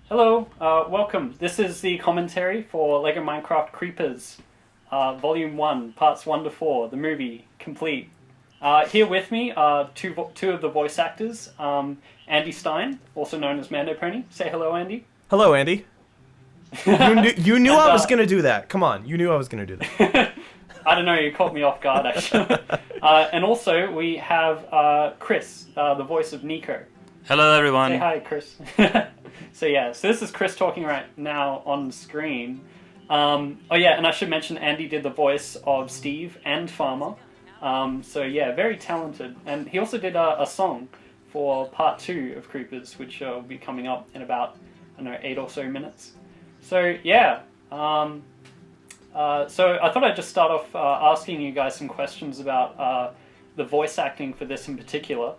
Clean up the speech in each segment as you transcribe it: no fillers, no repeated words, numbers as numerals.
Hello, welcome. This is the commentary for Lego Minecraft Creepers, Volume 1, Parts 1 to 4, the movie, complete. Here with me are two of the voice actors, Andy Stein, also known as Mandopony. Say hello, Andy. Hello, Andy. You knew I was going to do that. Come on, you knew I was going to do that. I don't know, you caught me off guard, actually. And also, we have Chris, the voice of Nico. Hello, everyone. Say hi, Chris. So this is Chris talking right now on screen. Oh yeah, and I should mention Andy did the voice of Steve and Farmer. So yeah, very talented. And he also did a song for part 2 of Creepers, which will be coming up in about, I don't know, 8 or so minutes. So yeah, so I thought I'd just start off asking you guys some questions about the voice acting for this in particular.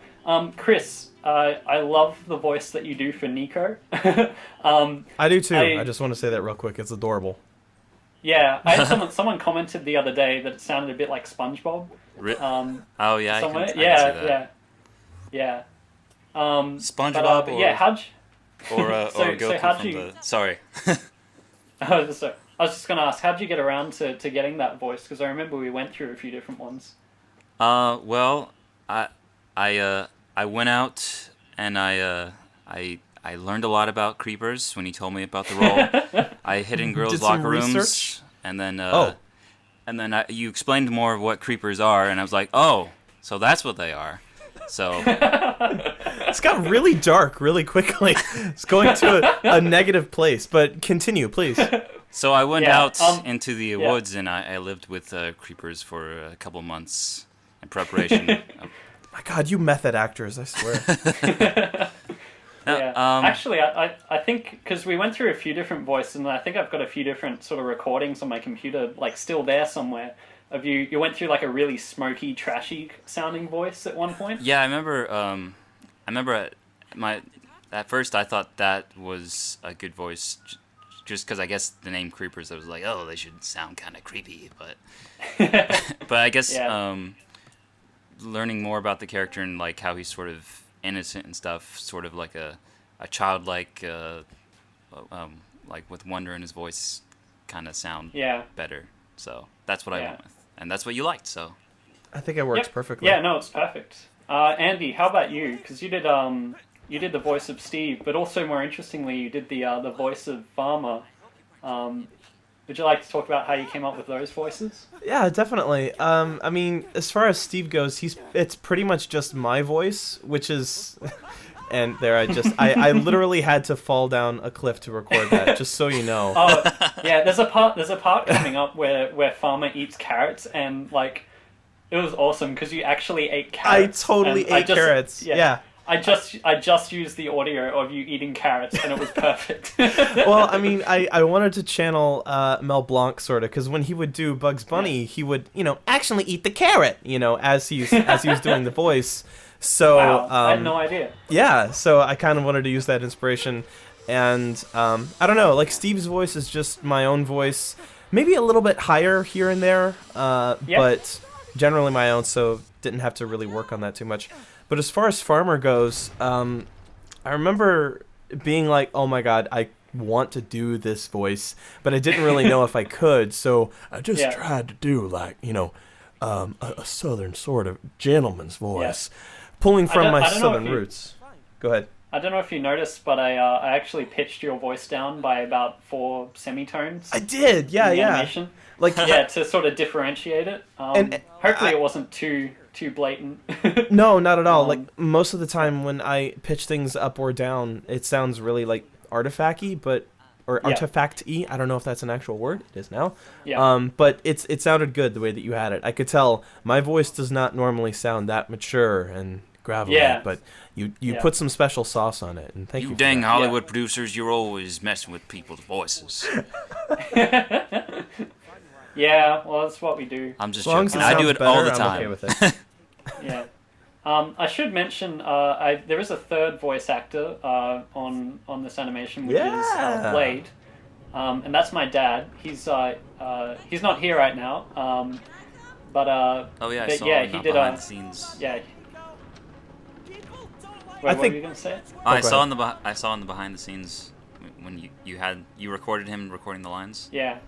Chris, I love the voice that you do for Nico. I do too. I just want to say that real quick. It's adorable. Yeah, I had someone commented the other day that it sounded a bit like SpongeBob. Oh yeah, somewhere. I can see that. Yeah. SpongeBob, but yeah, or Goku how'd from you... the. Sorry. I was just gonna ask, how'd you get around to getting that voice? Because I remember we went through a few different ones. Well, I went out and I learned a lot about creepers when he told me about the role. I hid in girls' locker rooms, research? and then you explained more of what creepers are, and I was like, oh, so that's what they are. So it's got really dark really quickly. It's going to a negative place, but continue, please. So I went out into the woods, and I lived with creepers for a couple months in preparation. My God, you method actors, I swear. Actually, I think, because we went through a few different voices, and I think I've got a few different sort of recordings on my computer, like still there somewhere, of you went through like a really smoky, trashy sounding voice at one point. Yeah, I remember at first I thought that was a good voice, just because I guess the name Creepers, I was like, oh, they should sound kind of creepy, but but I guess learning more about the character and like how he's sort of innocent and stuff, sort of like a childlike, like with wonder in his voice, kind of sound better. So that's what I went with, and that's what you liked. So I think it works perfectly. Yeah, no, it's perfect. Andy, how about you? Because you did the voice of Steve, but also more interestingly, you did the voice of Farmer. Would you like to talk about how you came up with those voices? Yeah, definitely. I mean, as far as Steve goes, it's pretty much just my voice, which is, and there I literally had to fall down a cliff to record that, just so you know. Oh, yeah. There's a part coming up where Farmer eats carrots, and like, it was awesome because you actually ate carrots. I totally ate carrots. Yeah. I just used the audio of you eating carrots, and it was perfect. Well, I mean, I wanted to channel Mel Blanc sort of, because when he would do Bugs Bunny, he would, actually eat the carrot, as he was doing the voice. So wow, I had no idea. Yeah, so I kind of wanted to use that inspiration, and I don't know, like Steve's voice is just my own voice, maybe a little bit higher here and there, but generally my own, so didn't have to really work on that too much. But as far as Farmer goes, I remember being like, oh my God, I want to do this voice, but I didn't really know if I could, so I just tried to do like, a southern sort of gentleman's voice, pulling from my southern roots. Go ahead. I don't know if you noticed, but I actually pitched your voice down by about 4 semitones. I did, yeah. Animation. Like to sort of differentiate it. And hopefully it wasn't too blatant. No, not at all. Like most of the time when I pitch things up or down, it sounds really like artifact-y, or artifact-y. I don't know if that's an actual word. It is now. Yeah. But it sounded good the way that you had it. I could tell my voice does not normally sound that mature and gravelly, but you put some special sauce on it, and thank you. You dang Hollywood producers, you're always messing with people's voices. Yeah, well, that's what we do. I'm just joking. I do it all the time. I'm okay with it. Yeah. I should mention there is a third voice actor on this animation, which is Blade, and that's my dad. He's not here right now, but I saw him behind the scenes. Yeah. Wait, what were you gonna say? I saw in the behind the scenes when you recorded him recording the lines. Yeah.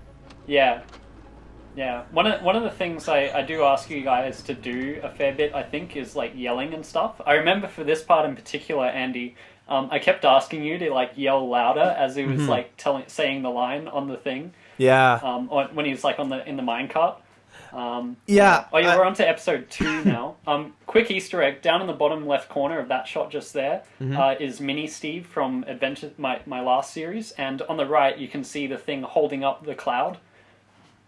One of the things I do ask you guys to do a fair bit, I think, is like yelling and stuff. I remember for this part in particular, Andy, I kept asking you to like yell louder as he was like saying the line on the thing. Yeah. When he was like in the minecart. Yeah. Oh yeah, we're on to episode 2 now. Quick Easter egg down in the bottom left corner of that shot just there is Mini Steve from Adventure, my last series, and on the right you can see the thing holding up the cloud.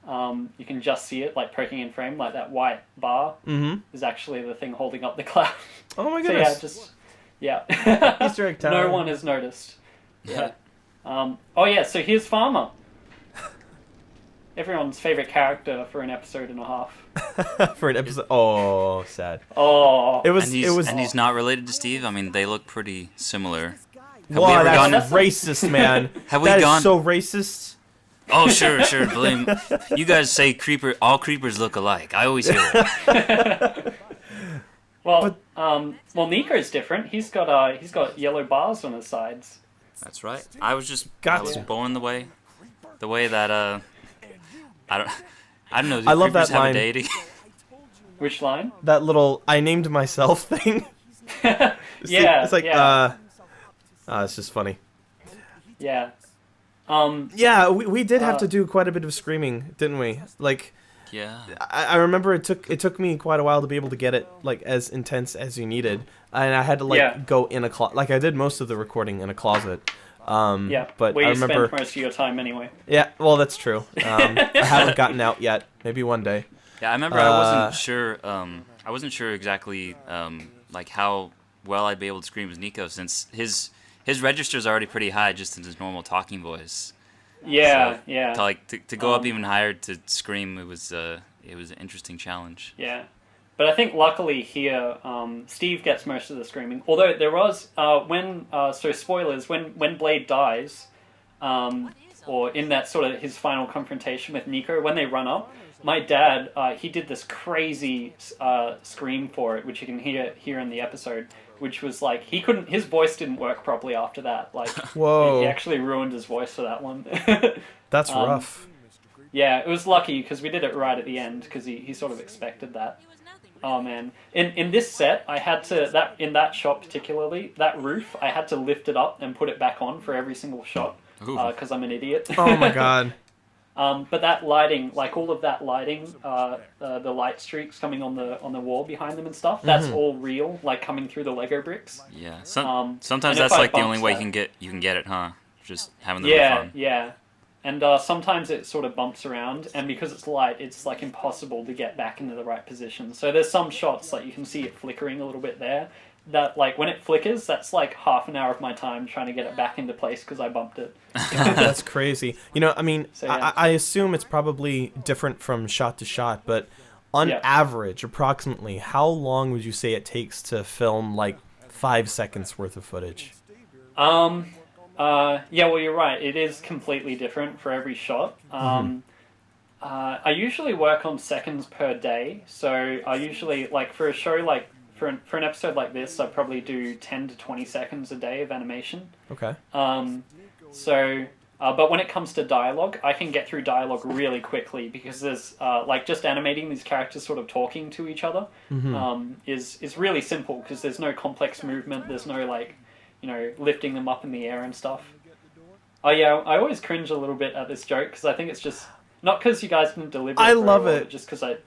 You can just see it like poking in frame, like that white bar is actually the thing holding up the cloud. Oh my goodness! So yeah, Easter egg time. No one has noticed. Yeah. Oh yeah, so here's Farmer. Everyone's favorite character for an episode and a half. For an episode. Oh, sad. Oh. It was. And he's not related to Steve. I mean, they look pretty similar. Wow, that's racist, man. That is so racist. Oh, sure. Believe me. You guys say all creepers look alike. I always hear it. Well, Nico's different. He's got yellow bars on his sides. That's right. I was born the way that I don't know. I love that line. Which line? That little "I named myself" thing. It's like it's just funny. Yeah. Yeah, we did have to do quite a bit of screaming, didn't we? Like, yeah. I remember it took me quite a while to be able to get it like as intense as you needed, and I had to go in a closet. Like I did most of the recording in a closet. But where I you remember spend most of your time anyway. Yeah, well that's true. I haven't gotten out yet. Maybe one day. Yeah, I remember I wasn't sure. I wasn't sure exactly like how well I'd be able to scream as Nico, since his register's already pretty high just in his normal talking voice. Yeah, so yeah. To go up even higher to scream, it was an interesting challenge. Yeah, but I think luckily here, Steve gets most of the screaming. Although there was so spoilers, when Blade dies, or in that sort of his final confrontation with Nico, when they run up, my dad he did this crazy scream for it, which you can hear in the episode. Which was like his voice didn't work properly after that. Like, whoa, he actually ruined his voice for that one. That's rough. Yeah, it was lucky because we did it right at the end because he sort of expected that. Oh man, in this set I had to in that shot particularly, that roof I had to lift it up and put it back on for every single shot because I'm an idiot. Oh my god. But that lighting, like all of that lighting, the light streaks coming on the wall behind them and stuff, that's all real, like coming through the Lego bricks. Yeah. Sometimes that's like the only way you can get it, huh? Just having the roof on. Yeah. And sometimes it sort of bumps around, and because it's light, it's like impossible to get back into the right position. So there's some shots like you can see it flickering a little bit there. That like when it flickers, that's like half an hour of my time trying to get it back into place because I bumped it. God, that's crazy. You know, I mean, so, yeah. I assume it's probably different from shot to shot, but on average, approximately, how long would you say it takes to film like 5 seconds worth of footage? Yeah, well, you're right. It is completely different for every shot. I usually work on seconds per day, so I usually like for a show like. For an episode like this, I probably do 10 to 20 seconds a day of animation. Okay. But when it comes to dialogue, I can get through dialogue really quickly because there's like just animating these characters sort of talking to each other is really simple because there's no complex movement. There's no like, lifting them up in the air and stuff. Oh yeah, I always cringe a little bit at this joke because I think it's just not because you guys didn't deliver. I love it. Just because I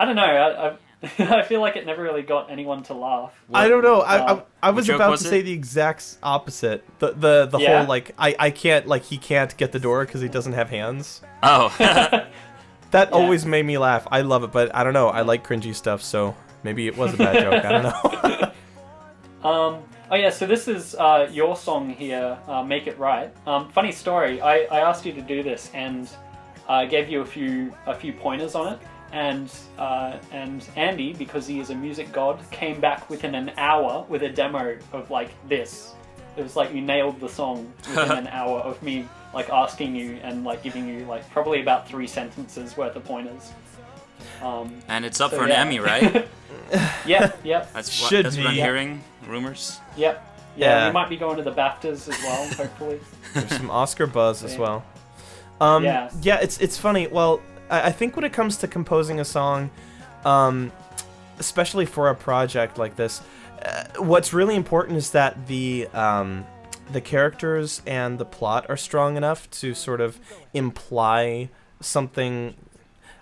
don't know. I feel like it never really got anyone to laugh. I don't know. I was about to say the exact opposite. The whole like I can't like he can't get the door because he doesn't have hands. Oh, that always made me laugh. I love it, but I don't know. I like cringy stuff, so maybe it was a bad joke. I don't know. Oh yeah, so this is your song here, "Make It Right." Funny story. I asked you to do this and gave you a few pointers on it. And Andy, because he is a music god, came back within an hour with a demo of like this. It was like you nailed the song within an hour of me like asking you and like giving you like probably about 3 sentences worth of pointers. And it's up for an Emmy, right? Yep. That's what I'm hearing. Rumors. Yep. Yeah, we might be going to the BAFTAs as well, hopefully. There's some Oscar buzz as well. Yeah, it's funny. Well, I think when it comes to composing a song, especially for a project like this, what's really important is that the characters and the plot are strong enough to sort of imply something.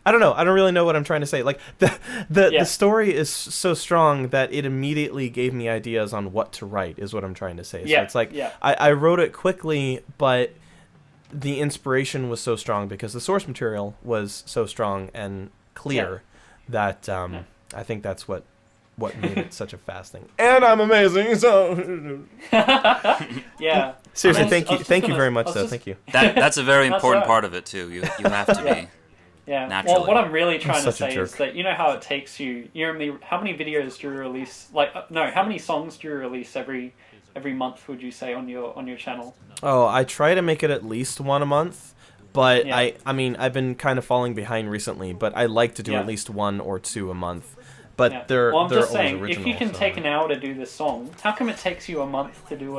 I don't know. I don't really know what I'm trying to say. Like the story is so strong that it immediately gave me ideas on what to write, is what I'm trying to say. So it's like I wrote it quickly, but the inspiration was so strong because the source material was so strong and clear that I think that's what made it such a fast thing. And I'm amazing, so yeah. Seriously, thank you very much, though. Thank you. That's a very important part of it too. You have to be. Yeah. Naturally. Well, what I'm really trying to such a say jerk. is that you know how it takes you. How many videos do you release? How many songs do you release every month? Would you say on your channel? Oh, I try to make it at least one a month, but I mean I've been kind of falling behind recently. But I like to do at least 1 or 2 a month. But they're I'm just always saying, original, if you can so. take an hour to do this song, how come it takes you a month to do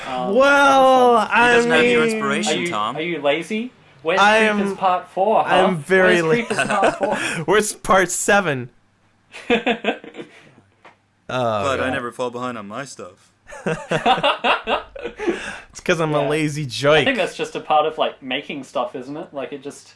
Well, He doesn't have your inspiration, Tom. Are you lazy? Where's I Creepers am- Part 4? Huh? I'm very Where's Creepers Part 4? Where's part 7? But I never fall behind on my stuff. It's because I'm a lazy I joke. think that's just a part of like making stuff, isn't it? Like it just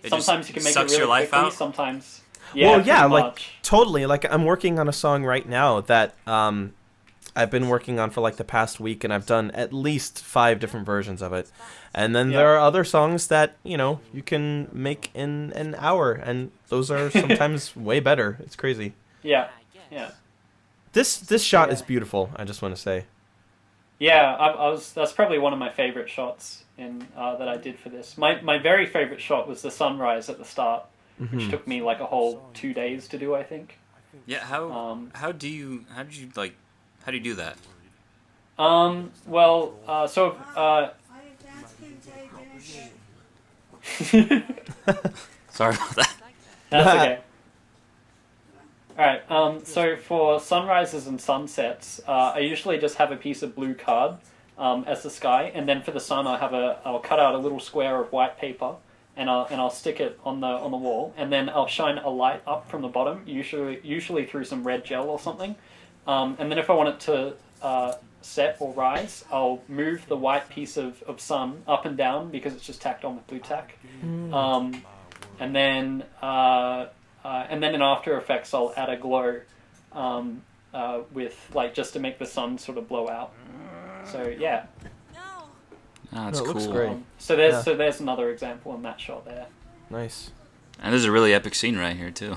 sometimes you can make it sucks really your life quickly. out. Sometimes, Well, yeah, pretty like much. totally. Like I'm working on a song right now that I've been working on for like the past week, and I've done at least 5 different versions of it. And then there are other songs that you can make in an hour, and those are sometimes way better. It's crazy. Yeah. This shot is beautiful. I just want to say. Yeah, I was. That's probably one of my favorite shots in that I did for this. My very favorite shot was the sunrise at the start, which took me like a whole 2 days to do. I think. Yeah. How do you do that? Sorry about that. That's okay. Alright, so for sunrises and sunsets, I usually just have a piece of blue card as the sky, and then for the sun I'll cut out a little square of white paper, and I'll stick it on the wall, and then I'll shine a light up from the bottom, usually through some red gel or something, and then if I want it to set or rise, I'll move the white piece of sun up and down because it's just tacked on with blue tack, and then in After Effects I'll add a glow with like just to make the sun sort of blow out. So yeah. Oh, that's it cool. looks great. So there's another example in that shot there. Nice. And there's a really epic scene right here too.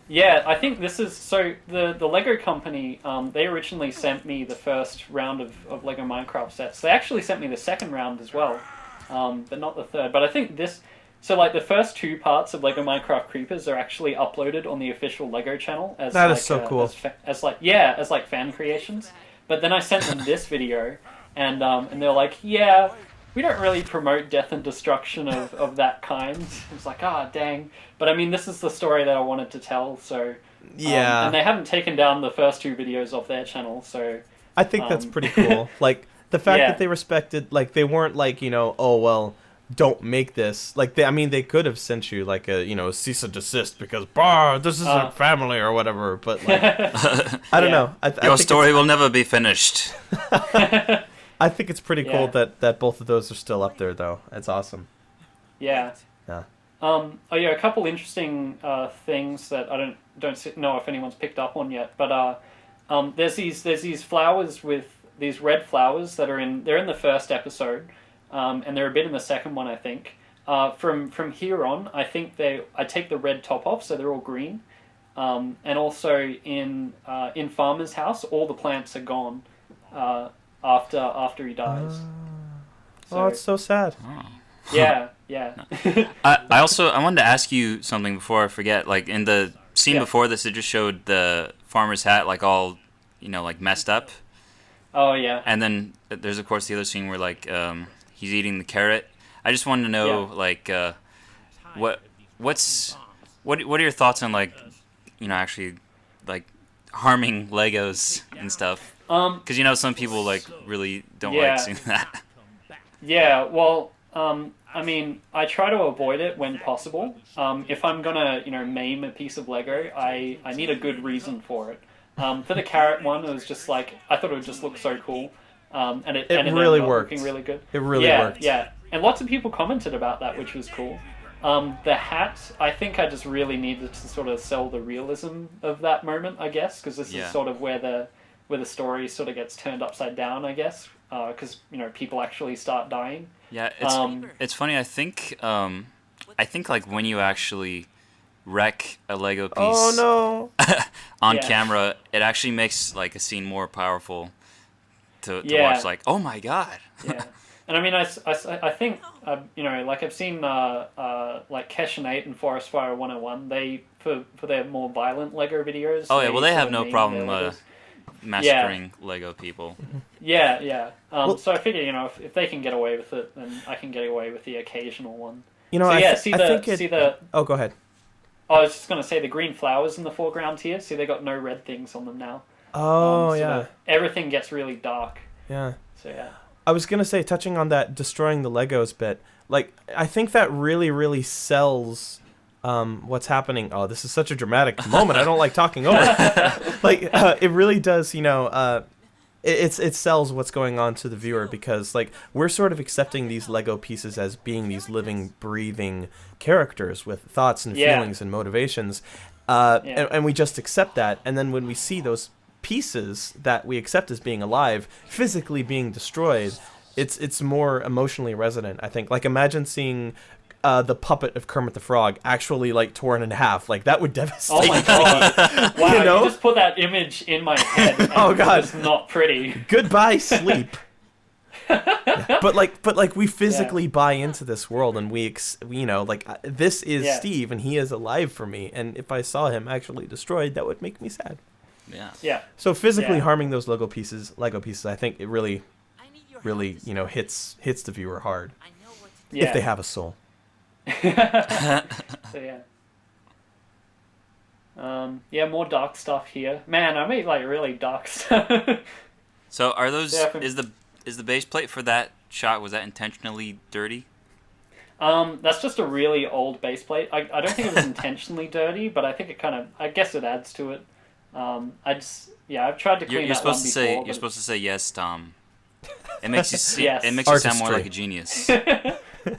Yeah, I think this is so the Lego company. They originally sent me the first round of Lego Minecraft sets. They actually sent me the second round as well, but not the third. But I think this. So, like, the first 2 parts of Lego Minecraft Creepers are actually uploaded on the official Lego channel as That is so cool. as fan creations. But then I sent them this video, and they're like, yeah, we don't really promote death and destruction of that kind. It's like, dang. But I mean, this is the story that I wanted to tell, so Yeah. and they haven't taken down the first 2 videos off their channel, so I think that's pretty cool. Like the fact that they respected, like they weren't like oh well, don't make this. Like they could have sent you like a cease and desist because this isn't family or whatever. But like I don't know. I Your think story will never be finished. I think it's pretty cool that both of those are still up there though. It's awesome. Yeah. Yeah. A couple interesting things that I don't know if anyone's picked up on yet, but there's these flowers with these red flowers that they're in the first episode, and they're a bit in the second one, I think. From here on, I think I take the red top off, so they're all green, and also in Farmer's house, all the plants are gone after he dies. It's so sad. Oh. Yeah. I wanted to ask you something before I forget. Like in the scene before this, it just showed the farmer's hat like all, like messed up. Oh yeah. And then there's of course the other scene where like he's eating the carrot. I just wanted to know like what are your thoughts on like actually like harming Legos and stuff. Because some people like really don't like seeing that. Yeah, well, I mean, I try to avoid it when possible. If I'm gonna, maim a piece of Lego, I need a good reason for it. For the carrot one, it was just like, I thought it would just look so cool. And it really worked. Looking really good. It really worked. Yeah, and lots of people commented about that, which was cool. The hat, I think I just really needed to sort of sell the realism of that moment, I guess, because this is sort of where the story sort of gets turned upside down, I guess, because people actually start dying. Yeah, it's funny. I think like when you actually wreck a Lego piece on camera, it actually makes like a scene more powerful to watch. Like, oh my god. Yeah. And I mean, I think, like I've seen, like Kesh and 8 and Forest Fire 101, they, for their more violent Lego videos. Oh, yeah, well, they have no problem massacring Lego people. Yeah. So I figure, if they can get away with it, then I can get away with the occasional one. Oh, go ahead. I was just going to say the green flowers in the foreground here, see, they got no red things on them now. Oh, yeah. Everything gets really dark. Yeah. So, yeah. I was going to say, touching on that destroying the Legos bit, like, I think that really, really sells what's happening. Oh, this is such a dramatic moment. I don't like talking over it. Like, it really does, it sells what's going on to the viewer, because, like, we're sort of accepting these Lego pieces as being these living, breathing characters with thoughts and feelings and motivations. And we just accept that. And then when we see those pieces that we accept as being alive physically being destroyed, it's more emotionally resonant, I think. Like, imagine seeing the puppet of Kermit the Frog actually, like, torn in half. Like, that would devastate. Oh my god. Wow, you just put that image in my head. And oh god, it's not pretty. Goodbye sleep. But like we physically buy into this world, and we this is Steve, and he is alive for me, and if I saw him actually destroyed, that would make me sad. Yeah. So physically harming those Lego pieces, I think it really hits the viewer hard. If they have a soul. So more dark stuff here. Man, I made like really dark stuff. So are those is the base plate for that shot, was that intentionally dirty? That's just a really old base plate. I don't think it was intentionally dirty, but I think I guess it adds to it. I've tried to clean that one before. You're supposed to say yes, Tom. It makes you it makes Artistry. you sound more like a genius.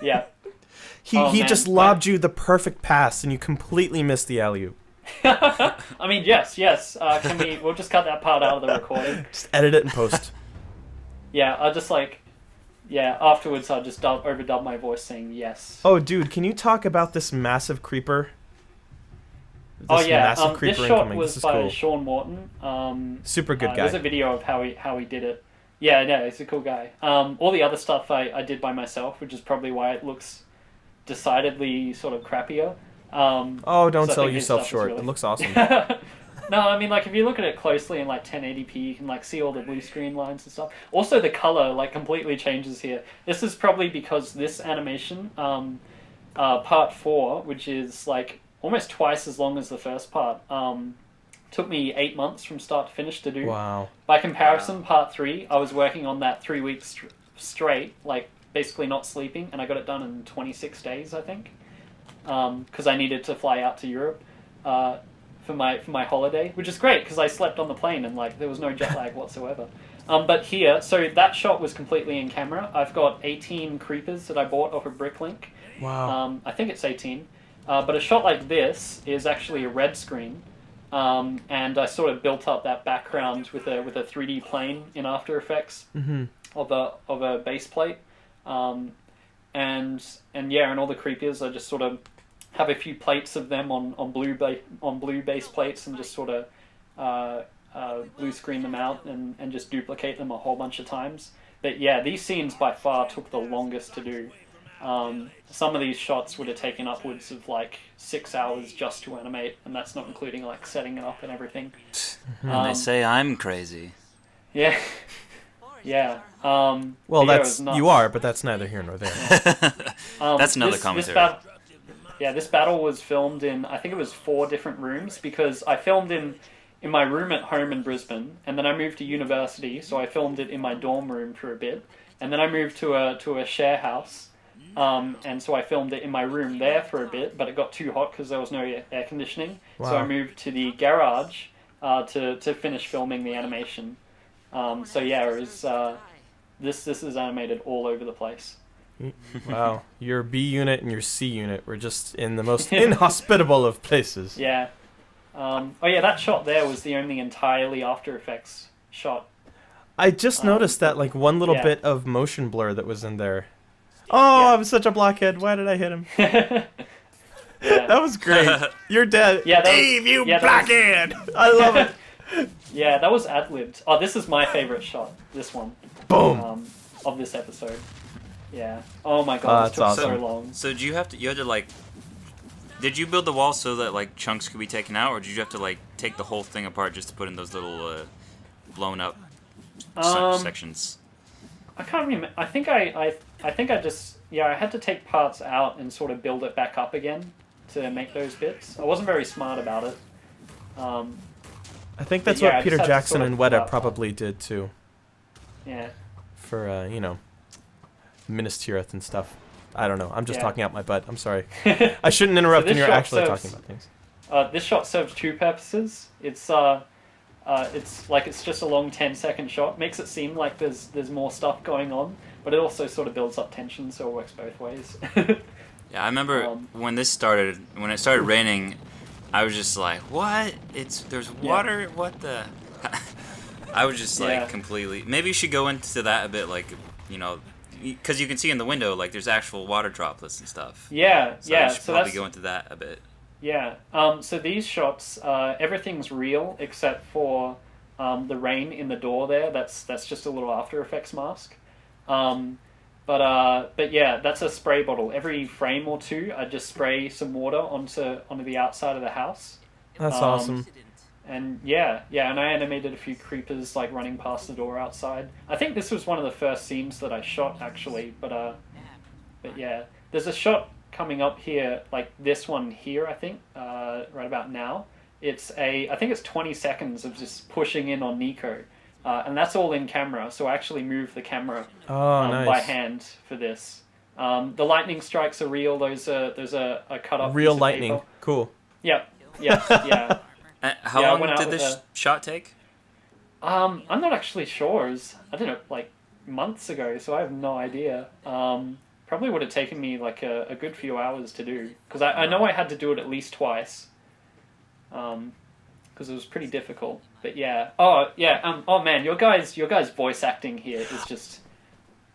Yeah. He just lobbed you the perfect pass, and you completely missed the alley-oop. I mean, yes. We'll just cut that part out of the recording. Just edit it in post. Yeah, I'll just afterwards I'll just overdub my voice saying yes. Oh, dude, can you talk about this massive creeper? This shot was by cool. Sean Morton. Super good guy. There's a video of how he did it. Yeah, no, he's a cool guy. All the other stuff I did by myself, which is probably why it looks decidedly sort of crappier. Don't sell yourself short. It looks awesome. No, I mean, like, if you look at it closely in, like, 1080p, you can, like, see all the blue screen lines and stuff. Also, the color, like, completely changes here. This is probably because this animation, part 4, which is, like, almost twice as long as the first part, took me 8 months from start to finish to do. Wow. By comparison, part 3, I was working on that 3 weeks straight, like, basically not sleeping, and I got it done in 26 days, I think, because I needed to fly out to Europe for my holiday, which is great because I slept on the plane and, like, there was no jet lag whatsoever. But here, so that shot was completely in camera. I've got 18 creepers that I bought off of Bricklink. Wow. I think it's 18. But a shot like this is actually a red screen. And I sort of built up that background with a 3D plane in After Effects of a base plate. And all the creepers, I just sort of have a few plates of them on blue base plates and just sort of blue screen them out and just duplicate them a whole bunch of times. But yeah, these scenes by far took the longest to do. Some of these shots would have taken upwards of like 6 hours just to animate, and that's not including like setting it up and everything. And they say I'm crazy. Yeah. Yeah. Well, you are, but that's neither here nor there. That's another commentary. This battle was filmed in, I think it was 4 different rooms, because I filmed in in my room at home in Brisbane, and then I moved to university, so I filmed it in my dorm room for a bit, and then I moved to a share house, and so I filmed it in my room there for a bit, but it got too hot because there was no air conditioning, so I moved to the garage to finish filming the animation. So yeah, it was, this is animated all over the place. Wow, your B unit and your C unit were just in the most inhospitable of places. Yeah. Oh yeah, that shot there was the only entirely After Effects shot. I just noticed that like one little bit of motion blur that was in there. Oh, I'm such a blockhead. Why did I hit him? That was great. You're dead. Yeah, Dave, you blockhead! I love it. Yeah, that was ad-libbed. Oh, this is my favorite shot. This one. Boom. Of this episode. Yeah. Oh my god, this took awesome. so long. So you had to like, did you build the wall so that like chunks could be taken out, or did you have to like take the whole thing apart just to put in those little blown up sections? I can't remember. I think I just I had to take parts out and sort of build it back up again to make those bits. I wasn't very smart about it. I think that's what Peter Jackson and Weta probably did too. Yeah. For Minas Tirith and stuff. I don't know. I'm just talking out my butt. I'm sorry. I shouldn't interrupt when you're actually talking about things. This shot serves two purposes. It's just a long 10-second shot. Makes it seem like there's more stuff going on, but it also sort of builds up tension, so it works both ways. Yeah, I remember when it started raining, I was just like, "What? There's water? What the?" I was just like completely. Maybe you should go into that a bit, like, you know, because you can see in the window like there's actual water droplets and stuff. Yeah, so I should probably go into that a bit. Yeah. So these shots, everything's real except for the rain in the door there. That's just a little After Effects mask. But yeah, that's a spray bottle. Every frame or two, I just spray some water onto the outside of the house. That's awesome. And and I animated a few creepers like running past the door outside. I think this was one of the first scenes that I shot actually. But yeah, there's a shot coming up here, like this one here, I think, right about now. I think it's 20 seconds of just pushing in on Nico. And that's all in camera, so I actually moved the camera nice. by hand for this. The lightning strikes are real. There's a cut up. Real lightning. Paper. Cool. Yep. Yeah. How long did this shot take? I'm not actually sure. It was, I don't know, like months ago, so I have no idea. Probably would have taken me like a good few hours to do, because I know I had to do it at least twice. Because it was pretty difficult. But yeah. Oh man, your guys' voice acting here is just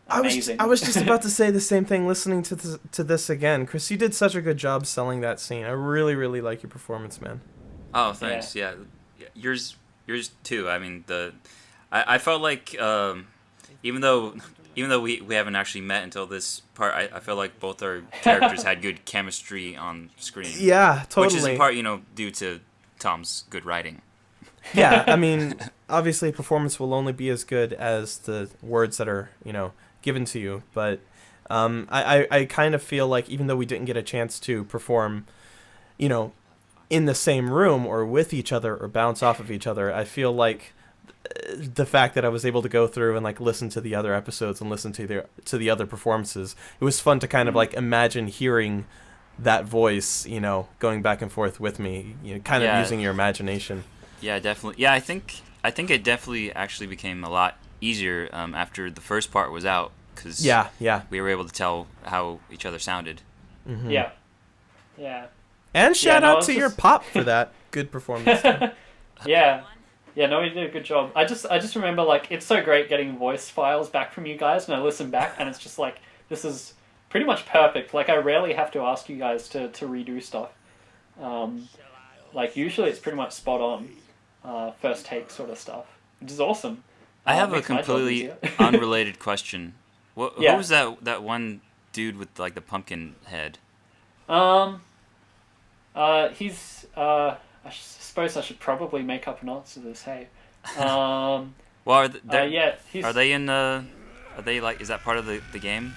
amazing. I was just about to say the same thing listening to this again. Chris, you did such a good job selling that scene. I really, really like your performance, man. Oh, thanks. Yeah. Yours too. I mean, I felt like even though we haven't actually met until this part, I feel like both our characters had good chemistry on screen. Yeah, totally. Which is in part, due to Tom's good writing. Yeah, I mean, obviously performance will only be as good as the words that are, given to you. But I kind of feel like even though we didn't get a chance to perform, in the same room or with each other or bounce off of each other, I feel like the fact that I was able to go through and like listen to the other episodes and listen to the other performances, it was fun to kind of like imagine hearing that voice, going back and forth with me, kind of using your imagination. Yeah, definitely. Yeah, I think it definitely actually became a lot easier after the first part was out, because we were able to tell how each other sounded. Mm-hmm. Yeah. And shout out to your pop for that good performance. Yeah, no, you did a good job. I just remember, like, it's so great getting voice files back from you guys, and I listen back, and it's just like, this is pretty much perfect. Like, I rarely have to ask you guys to redo stuff. Like, usually it's pretty much spot on, first take sort of stuff, which is awesome. I have a completely unrelated question. Who was that one dude with, like, the pumpkin head? He's, I suppose I should probably make up an answer to this, hey. Well, are he's... Are they in, are they, like, is that part of the game?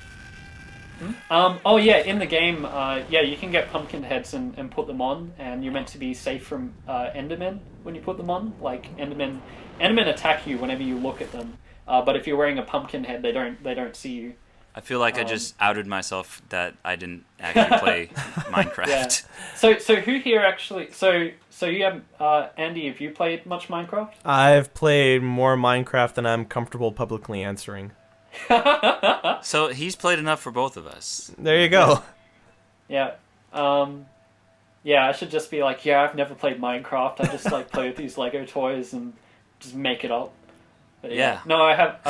Oh yeah, in the game, yeah, you can get pumpkin heads and put them on, and you're meant to be safe from Endermen when you put them on. Like Endermen attack you whenever you look at them, but if you're wearing a pumpkin head, they don't see you. I feel like I just outed myself that I didn't actually play Minecraft. Yeah. So who here actually? So you have Andy. Have you played much Minecraft? I've played more Minecraft than I'm comfortable publicly answering. So he's played enough for both of us. There you go. Yeah. Yeah, I should just be like, yeah, I've never played Minecraft. I just like play with these Lego toys and just make it up. But, yeah. No, I have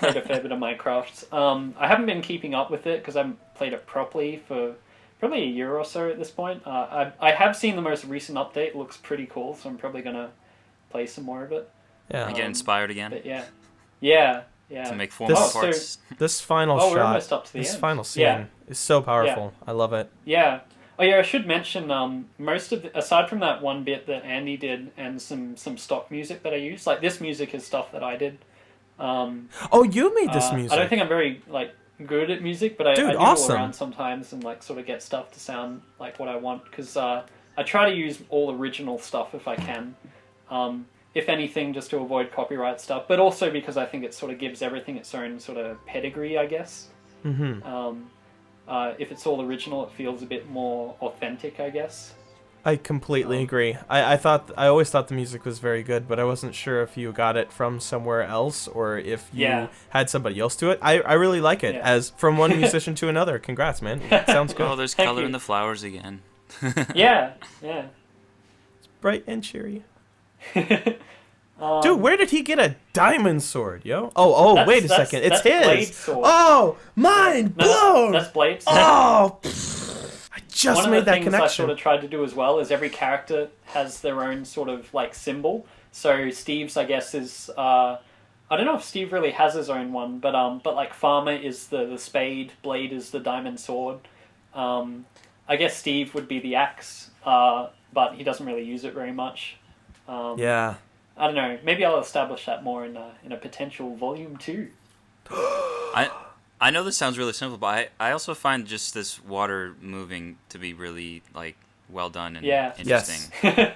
played a fair bit of Minecraft. I haven't been keeping up with it because I haven't played it properly for probably a year or so at this point. I have seen the most recent update. It looks pretty cool, so I'm probably gonna play some more of it. Yeah. You get inspired again. But yeah. To make 4 more parts. This final shot. We're almost up to the end. This final scene is so powerful. I love it. Yeah. Oh yeah, I should mention aside from that one bit that Andy did and some stock music that I used, like this music is stuff that I did. You made this music. I don't think I'm very good at music, but I do awesome. go around sometimes and sort of get stuff to sound like what I want because I try to use all original stuff if I can. If anything, just to avoid copyright stuff, but also because I think it sort of gives everything its own sort of pedigree, I guess. Mm-hmm. If it's all original, it feels a bit more authentic, I guess. I completely agree. I always thought the music was very good, but I wasn't sure if you got it from somewhere else or if you had somebody else do it. I really like it as from one musician to another. Congrats, man. It sounds good. Oh, there's color in the flowers again. Yeah. It's bright and cheery. Dude, where did he get a diamond sword, yo? Wait a second. It's his. Blade sword. Oh, mind blown. That's Blade sword. Oh, I just made that connection. One of the things I sort of tried to do as well is every character has their own sort of symbol. So Steve's, I guess, is I don't know if Steve really has his own one, but Farmer is the spade, Blade is the diamond sword. I guess Steve would be the axe, but he doesn't really use it very much. Yeah. I don't know. Maybe I'll establish that more in a potential volume 2. I know this sounds really simple, but I also find just this water moving to be really well done and interesting. Yes.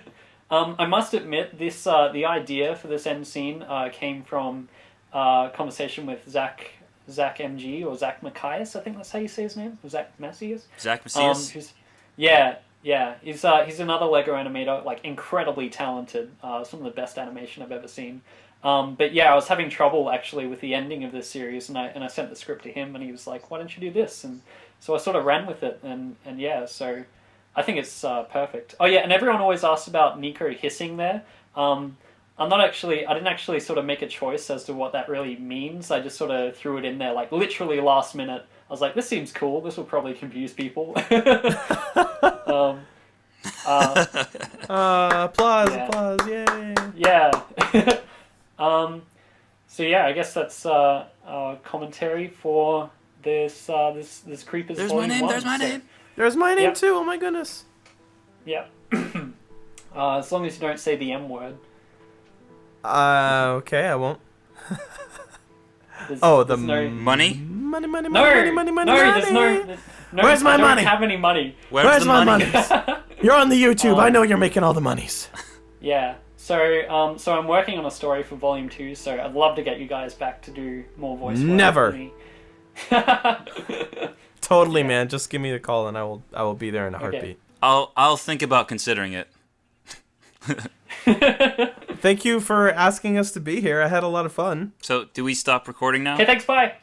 I must admit this the idea for this end scene came from a conversation with Zach MG or Zach Macias, I think that's how you say his name. Zach Macias. Zach Macias. Yeah, he's another Lego animator, incredibly talented. Some of the best animation I've ever seen. But yeah, I was having trouble actually with the ending of this series, and I sent the script to him, and he was like, "Why don't you do this?" And so I sort of ran with it, and yeah, so I think it's perfect. Oh yeah, and everyone always asks about Nico hissing there. I didn't actually sort of make a choice as to what that really means. I just sort of threw it in there, literally last minute. I was like, this seems cool. This will probably confuse people. Applause, yay. Yeah. So yeah, I guess that's our commentary for this Creepers There's Volume my name, 1. there's my name. There's my name too, oh my goodness. Yeah. As long as you don't say the M word. Okay, I won't. Money? Money. No, There's no. Where's my money? I don't have any money. Where's the my money? money? You're on the YouTube. I know you're making all the monies. Yeah. So I'm working on a story for Volume 2. So I'd love to get you guys back to do more voice work. Never. For me. Totally, man. Just give me the call, and I will be there in a heartbeat. I'll think about considering it. Thank you for asking us to be here. I had a lot of fun. So, do we stop recording now? Okay, thanks. Bye.